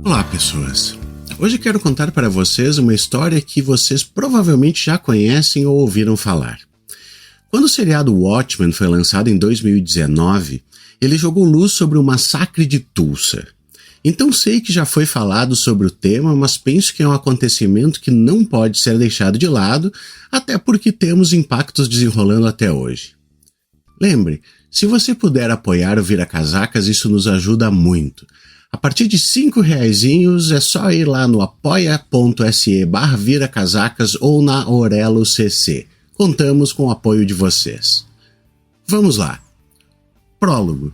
Olá, pessoas! Hoje quero contar para vocês uma história que vocês provavelmente já conhecem ou ouviram falar. Quando o seriado Watchmen foi lançado em 2019, ele jogou luz sobre o massacre de Tulsa. Então sei que já foi falado sobre o tema, mas penso que é um acontecimento que não pode ser deixado de lado, até porque temos impactos desenrolando até hoje. Lembre, se você puder apoiar o Vira Casacas, isso nos ajuda muito. A partir de R$5 é só ir lá no apoia.se/viracasacas ou na Orelo CC. Contamos com o apoio de vocês. Vamos lá. Prólogo.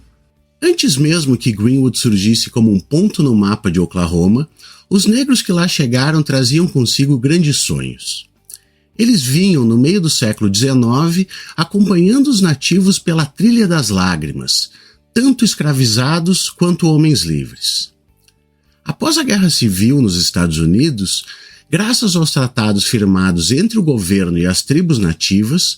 Antes mesmo que Greenwood surgisse como um ponto no mapa de Oklahoma, os negros que lá chegaram traziam consigo grandes sonhos. Eles vinham, no meio do século XIX, acompanhando os nativos pela Trilha das Lágrimas, tanto escravizados quanto homens livres. Após a Guerra Civil nos Estados Unidos, graças aos tratados firmados entre o governo e as tribos nativas,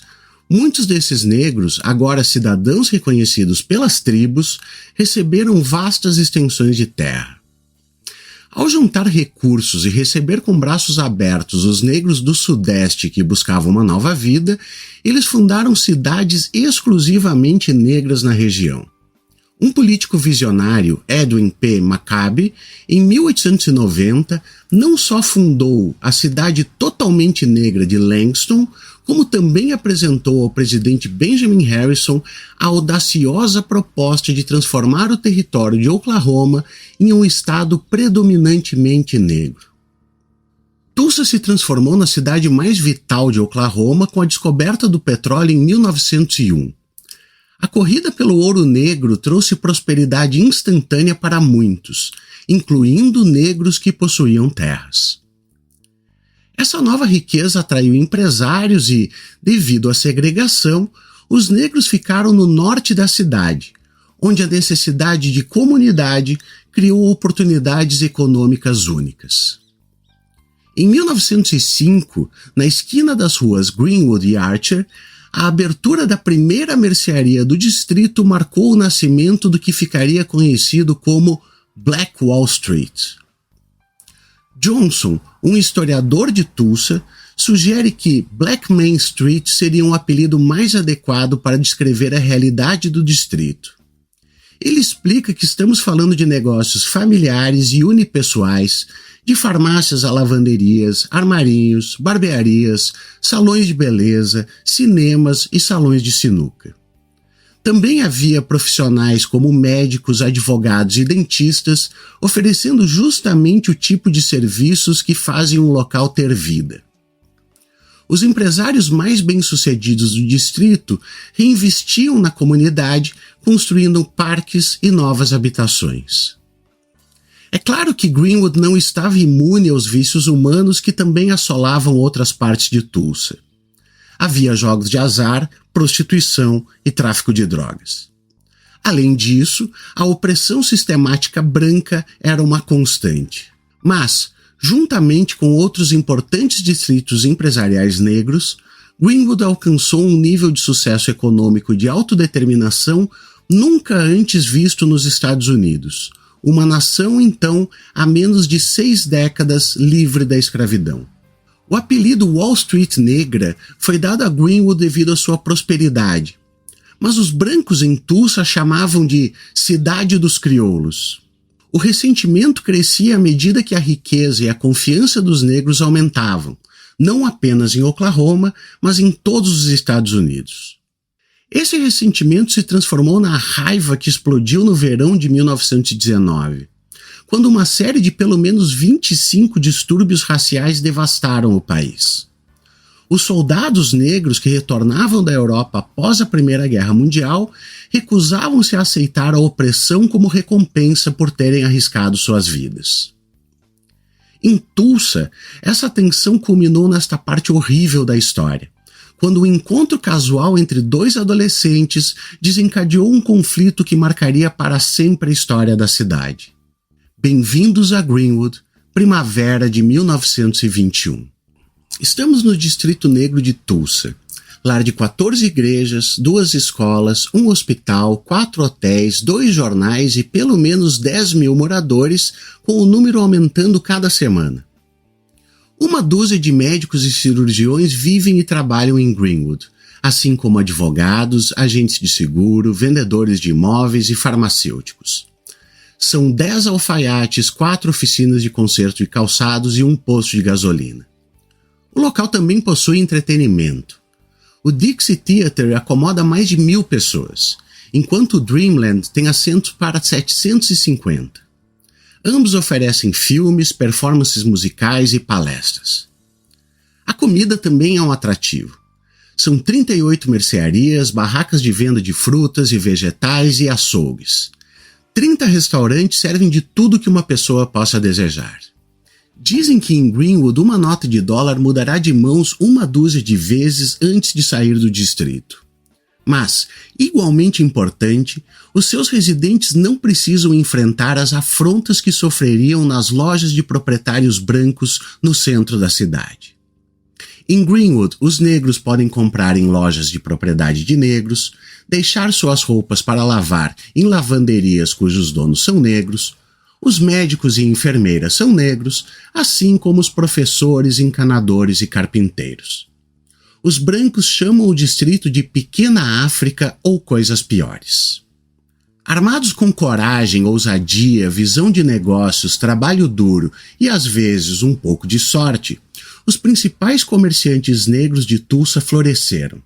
muitos desses negros, agora cidadãos reconhecidos pelas tribos, receberam vastas extensões de terra. Ao juntar recursos e receber com braços abertos os negros do Sudeste que buscavam uma nova vida, eles fundaram cidades exclusivamente negras na região. Um político visionário, Edwin P. McCabe, em 1890, não só fundou a cidade totalmente negra de Langston, como também apresentou ao presidente Benjamin Harrison a audaciosa proposta de transformar o território de Oklahoma em um estado predominantemente negro. Tulsa se transformou na cidade mais vital de Oklahoma com a descoberta do petróleo em 1901. A corrida pelo ouro negro trouxe prosperidade instantânea para muitos, incluindo negros que possuíam terras. Essa nova riqueza atraiu empresários e, devido à segregação, os negros ficaram no norte da cidade, onde a necessidade de comunidade criou oportunidades econômicas únicas. Em 1905, na esquina das ruas Greenwood e Archer, a abertura da primeira mercearia do distrito marcou o nascimento do que ficaria conhecido como Black Wall Street. Johnson, um historiador de Tulsa, sugere que Black Main Street seria um apelido mais adequado para descrever a realidade do distrito. Ele explica que estamos falando de negócios familiares e unipessoais, de farmácias a lavanderias, armarinhos, barbearias, salões de beleza, cinemas e salões de sinuca. Também havia profissionais como médicos, advogados e dentistas, oferecendo justamente o tipo de serviços que fazem um local ter vida. Os empresários mais bem-sucedidos do distrito reinvestiam na comunidade, construindo parques e novas habitações. É claro que Greenwood não estava imune aos vícios humanos que também assolavam outras partes de Tulsa. Havia jogos de azar, prostituição e tráfico de drogas. Além disso, a opressão sistemática branca era uma constante. Mas, juntamente com outros importantes distritos empresariais negros, Greenwood alcançou um nível de sucesso econômico de autodeterminação nunca antes visto nos Estados Unidos, uma nação, então, há menos de 6 décadas livre da escravidão. O apelido Wall Street Negra foi dado a Greenwood devido à sua prosperidade, mas os brancos em Tulsa a chamavam de Cidade dos Crioulos. O ressentimento crescia à medida que a riqueza e a confiança dos negros aumentavam, não apenas em Oklahoma, mas em todos os Estados Unidos. Esse ressentimento se transformou na raiva que explodiu no verão de 1919, quando uma série de pelo menos 25 distúrbios raciais devastaram o país. Os soldados negros que retornavam da Europa após a Primeira Guerra Mundial recusavam-se a aceitar a opressão como recompensa por terem arriscado suas vidas. Em Tulsa, essa tensão culminou nesta parte horrível da história, quando o encontro casual entre 2 adolescentes desencadeou um conflito que marcaria para sempre a história da cidade. Bem-vindos a Greenwood, primavera de 1921. Estamos no Distrito Negro de Tulsa. lar de 14 igrejas, 2 escolas, um hospital, 4 hotéis, 2 jornais e pelo menos 10 mil moradores, com o número aumentando cada semana. Uma dúzia de médicos e cirurgiões vivem e trabalham em Greenwood, assim como advogados, agentes de seguro, vendedores de imóveis e farmacêuticos. São 10 alfaiates, 4 oficinas de conserto de calçados e um posto de gasolina. O local também possui entretenimento. O Dixie Theatre acomoda mais de 1.000 pessoas, enquanto o Dreamland tem assentos para 750. Ambos oferecem filmes, performances musicais e palestras. A comida também é um atrativo. São 38 mercearias, barracas de venda de frutas e vegetais e açougues. 30 restaurantes servem de tudo que uma pessoa possa desejar. Dizem que em Greenwood uma nota de dólar mudará de mãos uma dúzia de vezes antes de sair do distrito. Mas, igualmente importante, os seus residentes não precisam enfrentar as afrontas que sofreriam nas lojas de proprietários brancos no centro da cidade. Em Greenwood, os negros podem comprar em lojas de propriedade de negros, deixar suas roupas para lavar em lavanderias cujos donos são negros, os médicos e enfermeiras são negros, assim como os professores, encanadores e carpinteiros. Os brancos chamam o distrito de Pequena África ou coisas piores. Armados com coragem, ousadia, visão de negócios, trabalho duro e às vezes um pouco de sorte, os principais comerciantes negros de Tulsa floresceram.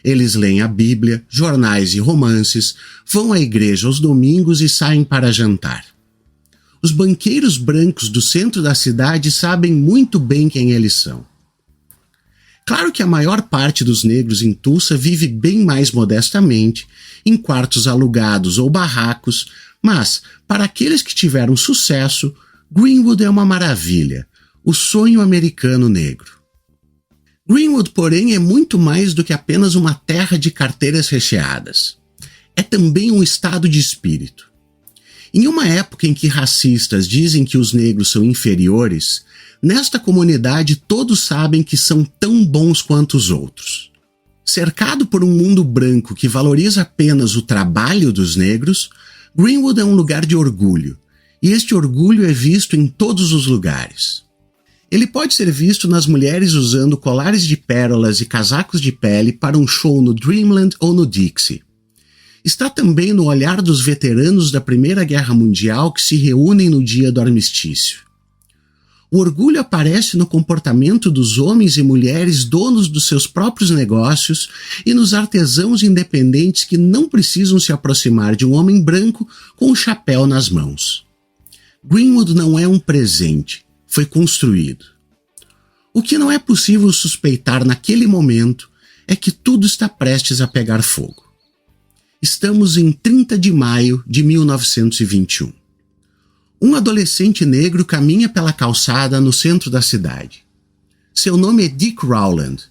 Eles leem a Bíblia, jornais e romances, vão à igreja aos domingos e saem para jantar. Os banqueiros brancos do centro da cidade sabem muito bem quem eles são. Claro que a maior parte dos negros em Tulsa vive bem mais modestamente, em quartos alugados ou barracos, mas, para aqueles que tiveram sucesso, Greenwood é uma maravilha, o sonho americano negro. Greenwood, porém, é muito mais do que apenas uma terra de carteiras recheadas. É também um estado de espírito. Em uma época em que racistas dizem que os negros são inferiores, nesta comunidade todos sabem que são tão bons quanto os outros. Cercado por um mundo branco que valoriza apenas o trabalho dos negros, Greenwood é um lugar de orgulho, e este orgulho é visto em todos os lugares. Ele pode ser visto nas mulheres usando colares de pérolas e casacos de pele para um show no Dreamland ou no Dixie. Está também no olhar dos veteranos da Primeira Guerra Mundial que se reúnem no dia do armistício. O orgulho aparece no comportamento dos homens e mulheres donos dos seus próprios negócios e nos artesãos independentes que não precisam se aproximar de um homem branco com um chapéu nas mãos. Greenwood não é um presente, foi construído. O que não é possível suspeitar naquele momento é que tudo está prestes a pegar fogo. Estamos em 30 de maio de 1921. Um adolescente negro caminha pela calçada no centro da cidade. Seu nome é Dick Rowland.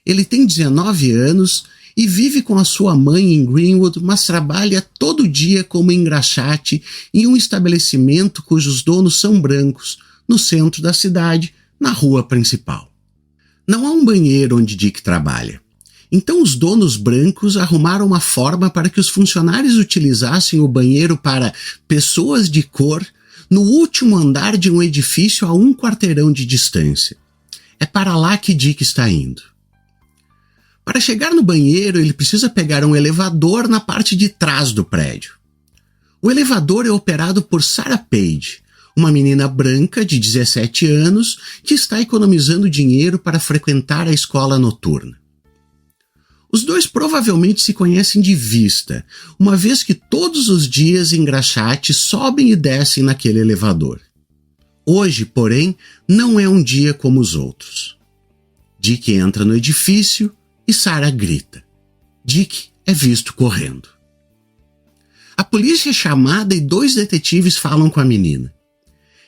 Ele tem 19 anos e vive com a sua mãe em Greenwood, mas trabalha todo dia como engraxate em um estabelecimento cujos donos são brancos, no centro da cidade, na rua principal. Não há um banheiro onde Dick trabalha. Então os donos brancos arrumaram uma forma para que os funcionários utilizassem o banheiro para pessoas de cor no último andar de um edifício a 1 quarteirão de distância. É para lá que Dick está indo. Para chegar no banheiro, ele precisa pegar um elevador na parte de trás do prédio. O elevador é operado por Sarah Page, uma menina branca de 17 anos que está economizando dinheiro para frequentar a escola noturna. Os dois provavelmente se conhecem de vista, uma vez que todos os dias engraxates sobem e descem naquele elevador. Hoje, porém, não é um dia como os outros. Dick entra no edifício e Sarah grita. Dick é visto correndo. A polícia é chamada e 2 detetives falam com a menina.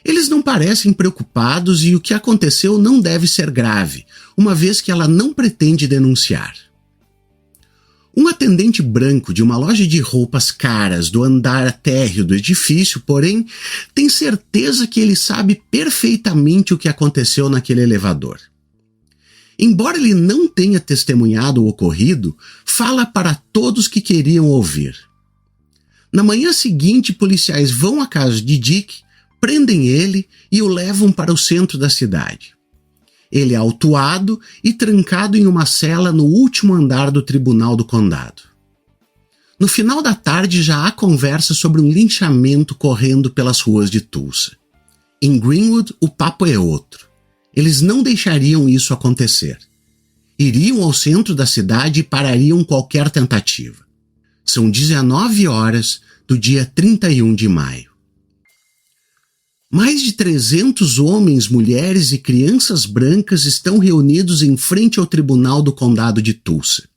Eles não parecem preocupados e o que aconteceu não deve ser grave, uma vez que ela não pretende denunciar. Um atendente branco de uma loja de roupas caras do andar térreo do edifício, porém, tem certeza que ele sabe perfeitamente o que aconteceu naquele elevador. Embora ele não tenha testemunhado o ocorrido, fala para todos que queriam ouvir. Na manhã seguinte, policiais vão à casa de Dick, prendem ele e o levam para o centro da cidade. Ele é autuado e trancado em uma cela no último andar do tribunal do condado. No final da tarde já há conversa sobre um linchamento correndo pelas ruas de Tulsa. Em Greenwood, o papo é outro. Eles não deixariam isso acontecer. Iriam ao centro da cidade e parariam qualquer tentativa. São 19 horas do dia 31 de maio. Mais de 300 homens, mulheres e crianças brancas estão reunidos em frente ao tribunal do condado de Tulsa.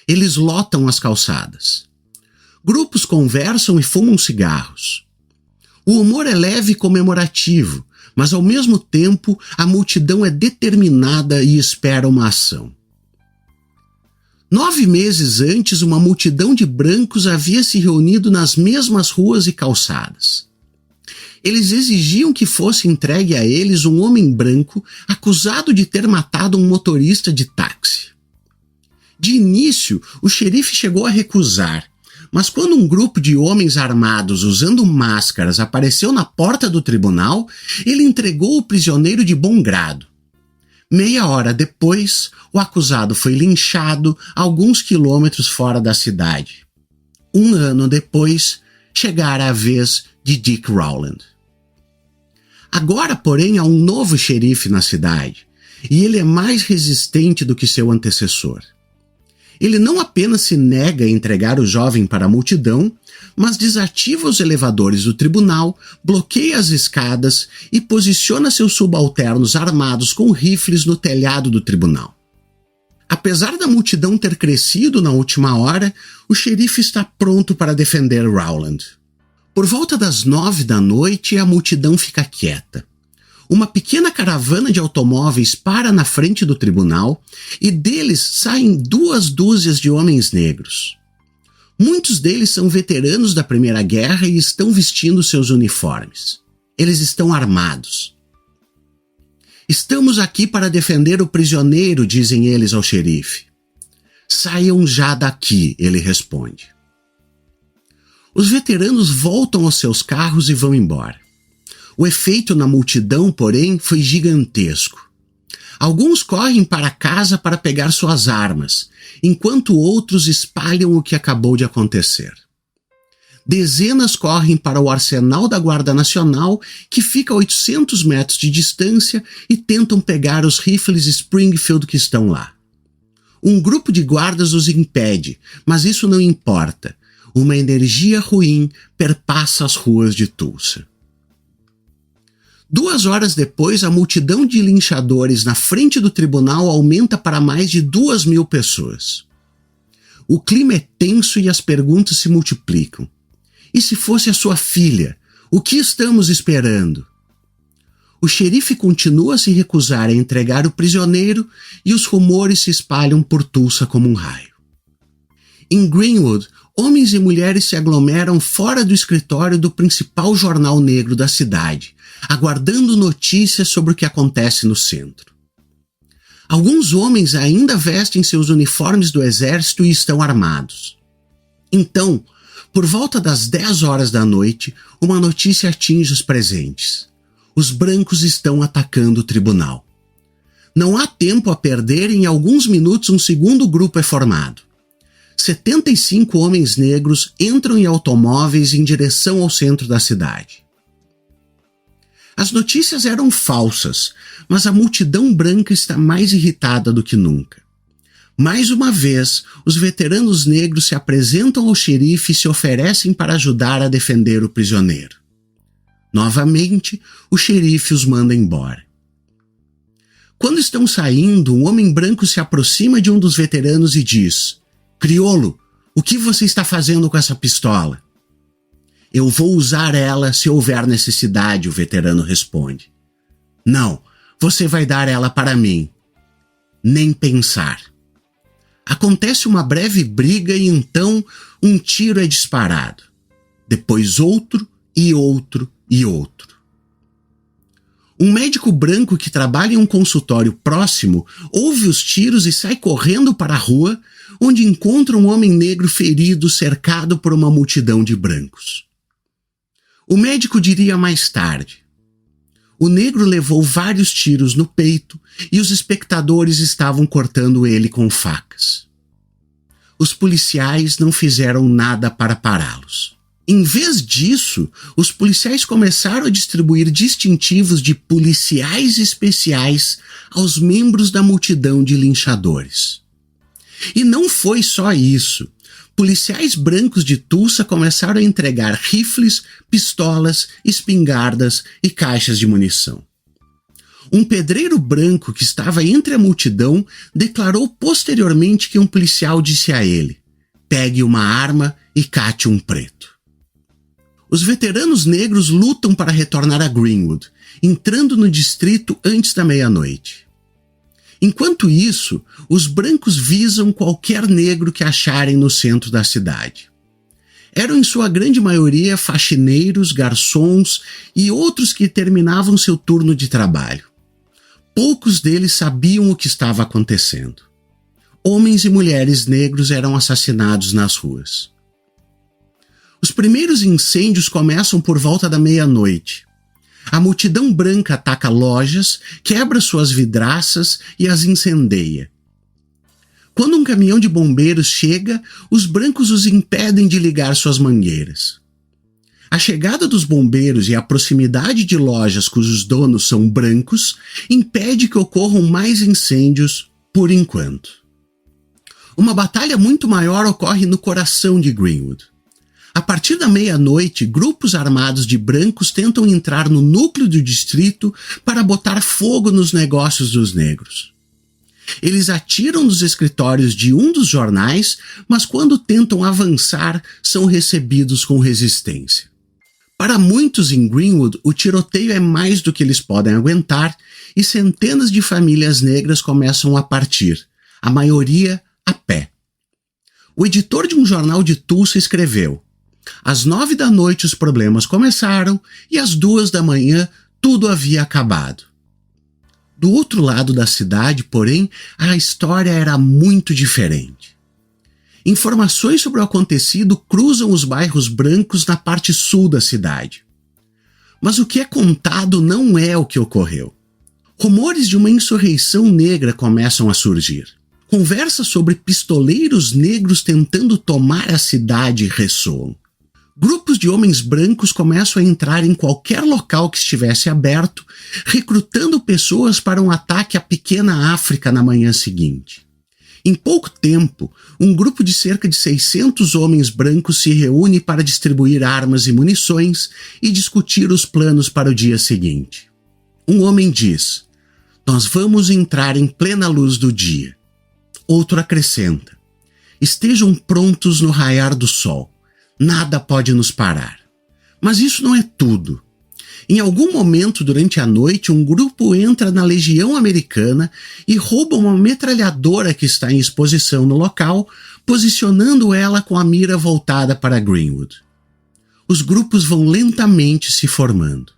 Eles lotam as calçadas. Grupos conversam e fumam cigarros. O humor é leve e comemorativo, mas ao mesmo tempo a multidão é determinada e espera uma ação. 9 meses antes, uma multidão de brancos havia se reunido nas mesmas ruas e calçadas. Eles exigiam que fosse entregue a eles um homem branco acusado de ter matado um motorista de táxi. De início, o xerife chegou a recusar, mas quando um grupo de homens armados usando máscaras apareceu na porta do tribunal, ele entregou o prisioneiro de bom grado. Meia hora depois, o acusado foi linchado alguns quilômetros fora da cidade. 1 ano depois, chegara a vez de Dick Rowland. Agora, porém, há um novo xerife na cidade, e ele é mais resistente do que seu antecessor. Ele não apenas se nega a entregar o jovem para a multidão, mas desativa os elevadores do tribunal, bloqueia as escadas e posiciona seus subalternos armados com rifles no telhado do tribunal. Apesar da multidão ter crescido na última hora, o xerife está pronto para defender Rowland. Por volta das 9 da noite, a multidão fica quieta. Uma pequena caravana de automóveis para na frente do tribunal e deles saem 2 dúzias de homens negros. Muitos deles são veteranos da Primeira Guerra e estão vestindo seus uniformes. Eles estão armados. Estamos aqui para defender o prisioneiro, dizem eles ao xerife. Saiam já daqui, ele responde. Os veteranos voltam aos seus carros e vão embora. O efeito na multidão, porém, foi gigantesco. Alguns correm para casa para pegar suas armas, enquanto outros espalham o que acabou de acontecer. Dezenas correm para o arsenal da Guarda Nacional, que fica a 800 metros de distância, e tentam pegar os rifles Springfield que estão lá. Um grupo de guardas os impede, mas isso não importa. Uma energia ruim perpassa as ruas de Tulsa. 2 horas depois, a multidão de linchadores na frente do tribunal aumenta para mais de 2.000 pessoas. O clima é tenso e as perguntas se multiplicam. E se fosse a sua filha? O que estamos esperando? O xerife continua a se recusar a entregar o prisioneiro e os rumores se espalham por Tulsa como um raio. Em Greenwood, homens e mulheres se aglomeram fora do escritório do principal jornal negro da cidade, aguardando notícias sobre o que acontece no centro. Alguns homens ainda vestem seus uniformes do exército e estão armados. Então, por volta das 10 horas da noite, uma notícia atinge os presentes. Os brancos estão atacando o tribunal. Não há tempo a perder e em alguns minutos um segundo grupo é formado. 75 homens negros entram em automóveis em direção ao centro da cidade. As notícias eram falsas, mas a multidão branca está mais irritada do que nunca. Mais uma vez, os veteranos negros se apresentam ao xerife e se oferecem para ajudar a defender o prisioneiro. Novamente, o xerife os manda embora. Quando estão saindo, um homem branco se aproxima de um dos veteranos e diz: "Crioulo, o que você está fazendo com essa pistola?" "Eu vou usar ela se houver necessidade", o veterano responde. "Não, você vai dar ela para mim." "Nem pensar." Acontece uma breve briga e então um tiro é disparado. Depois outro e outro e outro. Um médico branco que trabalha em um consultório próximo ouve os tiros e sai correndo para a rua, onde encontra um homem negro ferido cercado por uma multidão de brancos. O médico diria mais tarde: o negro levou vários tiros no peito e os espectadores estavam cortando ele com facas. Os policiais não fizeram nada para pará-los. Em vez disso, os policiais começaram a distribuir distintivos de policiais especiais aos membros da multidão de linchadores. E não foi só isso. Policiais brancos de Tulsa começaram a entregar rifles, pistolas, espingardas e caixas de munição. Um pedreiro branco que estava entre a multidão declarou posteriormente que um policial disse a ele: "Pegue uma arma e cate um preto." Os veteranos negros lutam para retornar a Greenwood, entrando no distrito antes da meia-noite. Enquanto isso, os brancos visam qualquer negro que acharem no centro da cidade. Eram em sua grande maioria faxineiros, garçons e outros que terminavam seu turno de trabalho. Poucos deles sabiam o que estava acontecendo. Homens e mulheres negros eram assassinados nas ruas. Os primeiros incêndios começam por volta da meia-noite. A multidão branca ataca lojas, quebra suas vidraças e as incendeia. Quando um caminhão de bombeiros chega, os brancos os impedem de ligar suas mangueiras. A chegada dos bombeiros e a proximidade de lojas cujos donos são brancos impede que ocorram mais incêndios por enquanto. Uma batalha muito maior ocorre no coração de Greenwood. A partir da meia-noite, grupos armados de brancos tentam entrar no núcleo do distrito para botar fogo nos negócios dos negros. Eles atiram nos escritórios de um dos jornais, mas quando tentam avançar, são recebidos com resistência. Para muitos em Greenwood, o tiroteio é mais do que eles podem aguentar e centenas de famílias negras começam a partir, a maioria a pé. O editor de um jornal de Tulsa escreveu: "Às 9 da noite os problemas começaram e às 2 da manhã tudo havia acabado." Do outro lado da cidade, porém, a história era muito diferente. Informações sobre o acontecido cruzam os bairros brancos na parte sul da cidade. Mas o que é contado não é o que ocorreu. Rumores de uma insurreição negra começam a surgir. Conversas sobre pistoleiros negros tentando tomar a cidade ressoam. Grupos de homens brancos começam a entrar em qualquer local que estivesse aberto, recrutando pessoas para um ataque à pequena África na manhã seguinte. Em pouco tempo, um grupo de cerca de 600 homens brancos se reúne para distribuir armas e munições e discutir os planos para o dia seguinte. Um homem diz: "Nós vamos entrar em plena luz do dia." Outro acrescenta: "Estejam prontos no raiar do sol. Nada pode nos parar." Mas isso não é tudo. Em algum momento durante a noite, um grupo entra na Legião Americana e rouba uma metralhadora que está em exposição no local, posicionando ela com a mira voltada para Greenwood. Os grupos vão lentamente se formando.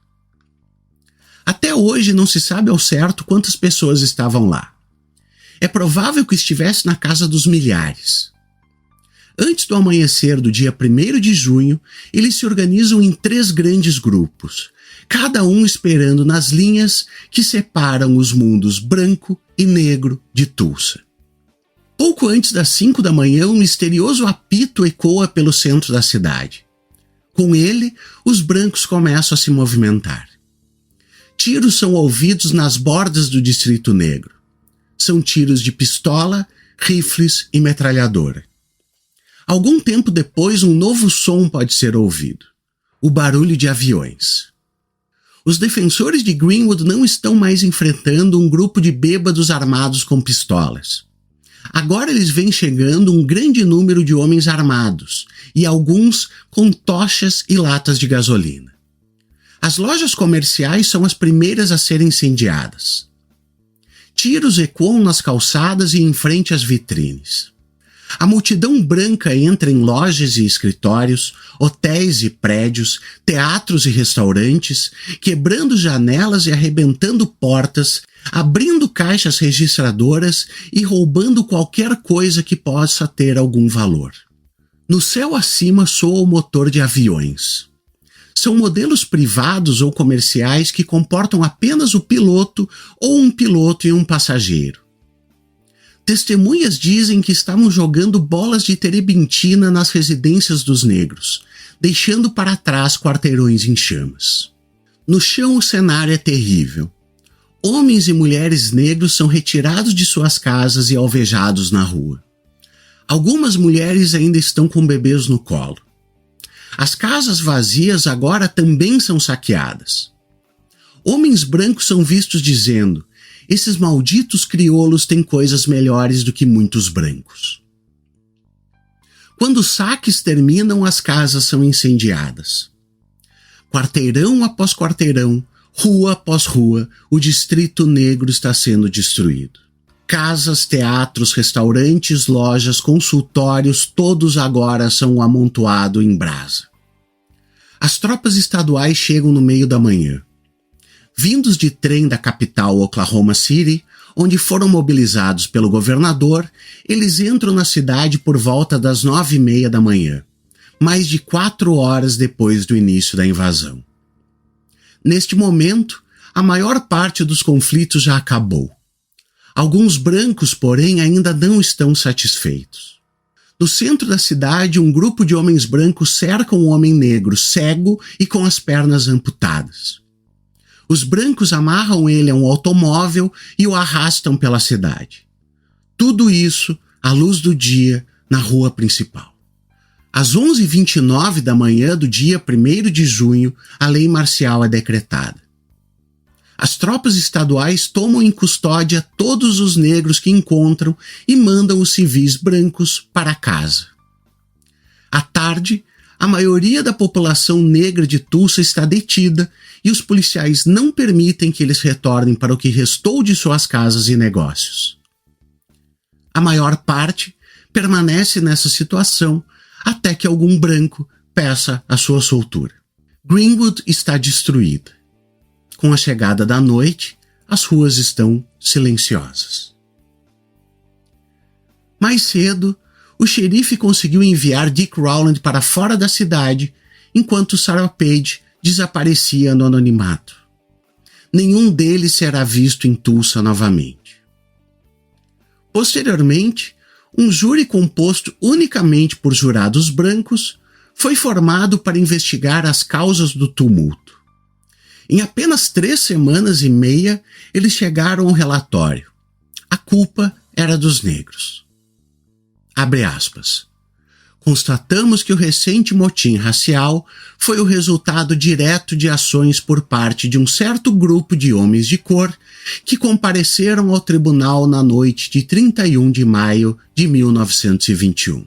Até hoje não se sabe ao certo quantas pessoas estavam lá. É provável que estivesse na casa dos milhares. Antes do amanhecer do dia 1º de junho, eles se organizam em 3 grandes grupos, cada um esperando nas linhas que separam os mundos branco e negro de Tulsa. Pouco antes das 5 da manhã, um misterioso apito ecoa pelo centro da cidade. Com ele, os brancos começam a se movimentar. Tiros são ouvidos nas bordas do Distrito Negro. São tiros de pistola, rifles e metralhadora. Algum tempo depois, um novo som pode ser ouvido: o barulho de aviões. Os defensores de Greenwood não estão mais enfrentando um grupo de bêbados armados com pistolas. Agora eles vêm chegando um grande número de homens armados, e alguns com tochas e latas de gasolina. As lojas comerciais são as primeiras a serem incendiadas. Tiros ecoam nas calçadas e em frente às vitrines. A multidão branca entra em lojas e escritórios, hotéis e prédios, teatros e restaurantes, quebrando janelas e arrebentando portas, abrindo caixas registradoras e roubando qualquer coisa que possa ter algum valor. No céu acima soa o motor de aviões. São modelos privados ou comerciais que comportam apenas o piloto ou um piloto e um passageiro. Testemunhas dizem que estavam jogando bolas de terebintina nas residências dos negros, deixando para trás quarteirões em chamas. No chão o cenário é terrível. Homens e mulheres negros são retirados de suas casas e alvejados na rua. Algumas mulheres ainda estão com bebês no colo. As casas vazias agora também são saqueadas. Homens brancos são vistos dizendo: esses malditos crioulos têm coisas melhores do que muitos brancos. Quando os saques terminam, as casas são incendiadas. Quarteirão após quarteirão, rua após rua, o distrito negro está sendo destruído. Casas, teatros, restaurantes, lojas, consultórios, todos agora são amontoados em brasa. As tropas estaduais chegam no meio da manhã. Vindos de trem da capital Oklahoma City, onde foram mobilizados pelo governador, eles entram na cidade por volta das 9h30 da manhã, mais de 4 horas depois do início da invasão. Neste momento, a maior parte dos conflitos já acabou. Alguns brancos, porém, ainda não estão satisfeitos. No centro da cidade, um grupo de homens brancos cercam um homem negro, cego e com as pernas amputadas. Os brancos amarram ele a um automóvel e o arrastam pela cidade. Tudo isso à luz do dia na rua principal. Às 11h29 da manhã do dia 1º de junho, a lei marcial é decretada. As tropas estaduais tomam em custódia todos os negros que encontram e mandam os civis brancos para casa. À tarde, a maioria da população negra de Tulsa está detida e os policiais não permitem que eles retornem para o que restou de suas casas e negócios. A maior parte permanece nessa situação até que algum branco peça a sua soltura. Greenwood está destruída. Com a chegada da noite, as ruas estão silenciosas. Mais cedo, o xerife conseguiu enviar Dick Rowland para fora da cidade, enquanto Sarah Page desaparecia no anonimato. Nenhum deles será visto em Tulsa novamente. Posteriormente, um júri composto unicamente por jurados brancos foi formado para investigar as causas do tumulto. Em apenas 3 semanas e meia, eles chegaram ao relatório. A culpa era dos negros. Abre aspas. Constatamos que o recente motim racial foi o resultado direto de ações por parte de um certo grupo de homens de cor que compareceram ao tribunal na noite de 31 de maio de 1921.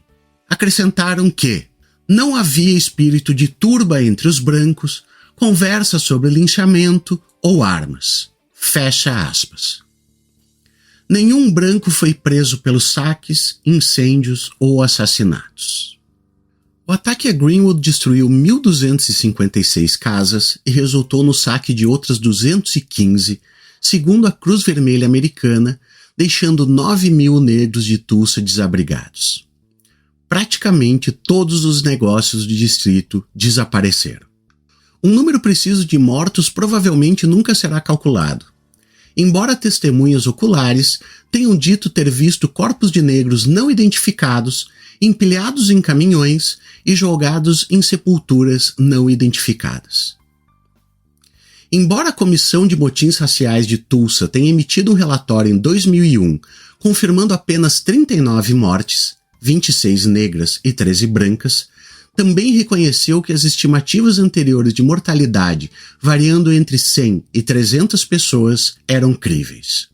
Acrescentaram que não havia espírito de turba entre os brancos, conversa sobre linchamento ou armas. Fecha aspas. Nenhum branco foi preso pelos saques, incêndios ou assassinatos. O ataque a Greenwood destruiu 1.256 casas e resultou no saque de outras 215, segundo a Cruz Vermelha Americana, deixando 9.000 negros de Tulsa desabrigados. Praticamente todos os negócios do distrito desapareceram. Um número preciso de mortos provavelmente nunca será calculado. Embora testemunhas oculares tenham dito ter visto corpos de negros não identificados empilhados em caminhões e jogados em sepulturas não identificadas. Embora a Comissão de Motins Raciais de Tulsa tenha emitido um relatório em 2001 confirmando apenas 39 mortes, 26 negras e 13 brancas, também reconheceu que as estimativas anteriores de mortalidade, variando entre 100 e 300 pessoas, eram críveis.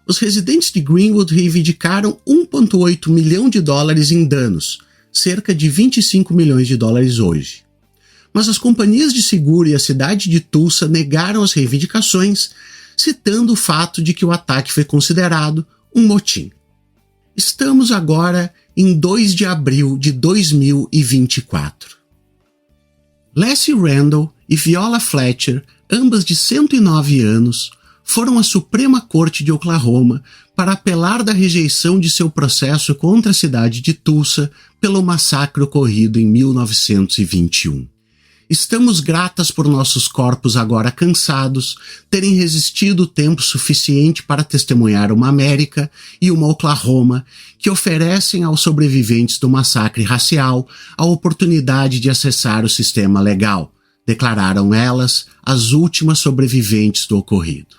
Os residentes de Greenwood reivindicaram $1,8 milhão em danos, cerca de $25 milhões hoje. Mas as companhias de seguro e a cidade de Tulsa negaram as reivindicações, citando o fato de que o ataque foi considerado um motim. Estamos agora em 2 de abril de 2024. Leslie Randall e Viola Fletcher, ambas de 109 anos, foram à Suprema Corte de Oklahoma para apelar da rejeição de seu processo contra a cidade de Tulsa pelo massacre ocorrido em 1921. Estamos gratas por nossos corpos agora cansados terem resistido tempo suficiente para testemunhar uma América e uma Oklahoma que oferecem aos sobreviventes do massacre racial a oportunidade de acessar o sistema legal, declararam elas, as últimas sobreviventes do ocorrido.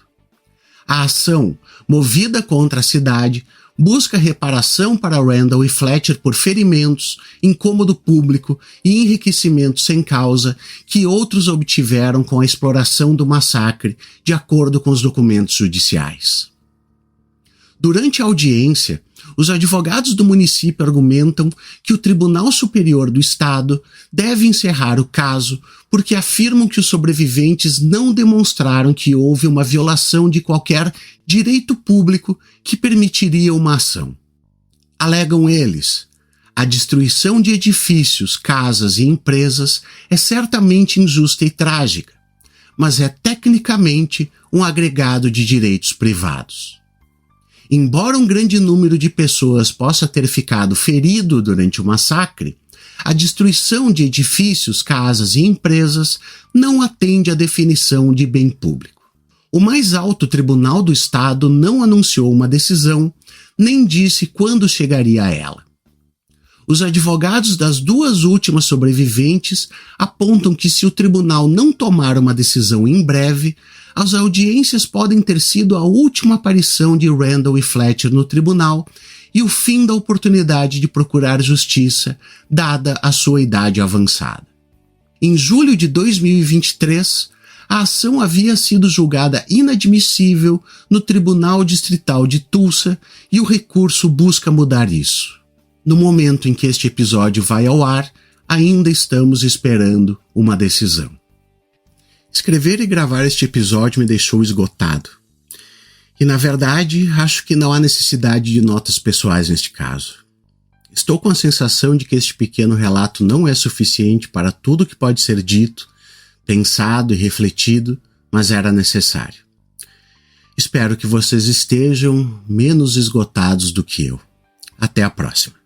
A ação, movida contra a cidade, busca reparação para Randall e Fletcher por ferimentos, incômodo público e enriquecimento sem causa que outros obtiveram com a exploração do massacre, de acordo com os documentos judiciais. Durante a audiência, os advogados do município argumentam que o Tribunal Superior do Estado deve encerrar o caso porque afirmam que os sobreviventes não demonstraram que houve uma violação de qualquer direito público que permitiria uma ação. Alegam eles: a destruição de edifícios, casas e empresas é certamente injusta e trágica, mas é tecnicamente um agregado de direitos privados. Embora um grande número de pessoas possa ter ficado ferido durante o massacre, a destruição de edifícios, casas e empresas não atende à definição de bem público. O mais alto tribunal do estado não anunciou uma decisão, nem disse quando chegaria a ela. Os advogados das duas últimas sobreviventes apontam que se o tribunal não tomar uma decisão em breve, as audiências podem ter sido a última aparição de Randall e Fletcher no tribunal e o fim da oportunidade de procurar justiça, dada a sua idade avançada. Em julho de 2023, a ação havia sido julgada inadmissível no Tribunal Distrital de Tulsa e o recurso busca mudar isso. No momento em que este episódio vai ao ar, ainda estamos esperando uma decisão. Escrever e gravar este episódio me deixou esgotado. E, na verdade, acho que não há necessidade de notas pessoais neste caso. Estou com a sensação de que este pequeno relato não é suficiente para tudo que pode ser dito, pensado e refletido, mas era necessário. Espero que vocês estejam menos esgotados do que eu. Até a próxima.